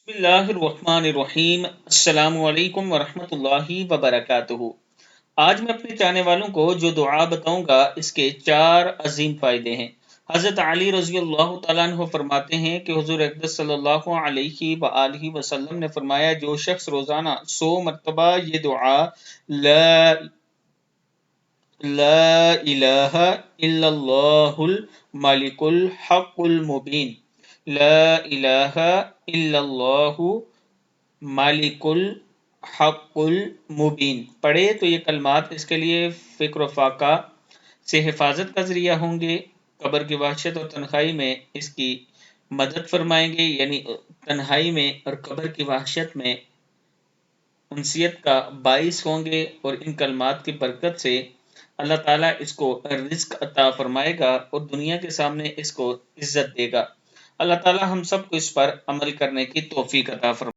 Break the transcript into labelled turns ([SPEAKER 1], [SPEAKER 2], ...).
[SPEAKER 1] बिस्मिल्लाहिर्रहमानिर्रहीम। अस्सलाम वालेकुम वरहमतुल्लाहि वबरकातुहू। आज मैं अपने चाहने वालों को जो दुआ बताऊंगा इसके चार अजीम फायदे हैं। हज़रत अली रज़ी अल्लाह तआला अन्हु फरमाते हैं कि हुज़ूर अक़दस सल्लल्लाहु अलैहि वआलिहि वसल्लम ने फरमाया, जो शख्स रोज़ाना 100 मरतबा ये दुआ ला ला इलाहा इल्लल्लाहुल मालिकुल हक़्क़ुल मुबीन, ला इलाहा इल्लल्लाहु मालिकुल हक़्क़ुल मुबीन पढ़े तो ये कलमात इसके लिए फ़िक्र फाका से हिफाजत का ज़रिया होंगे, कब्र की वहशत और तन्हाई में इसकी मदद फरमाएंगे, यानी तन्हाई में और कब्र की वहशत में उनसियत का बाइस होंगे। और इन कलमात की बरकत से अल्लाह ताला इसको रिज़्क अता फरमाएगा और दुनिया के सामने इसको इज्जत देगा। अल्लाह ताला हम सबको इस पर अमल करने की तौफीक अता फरमाए।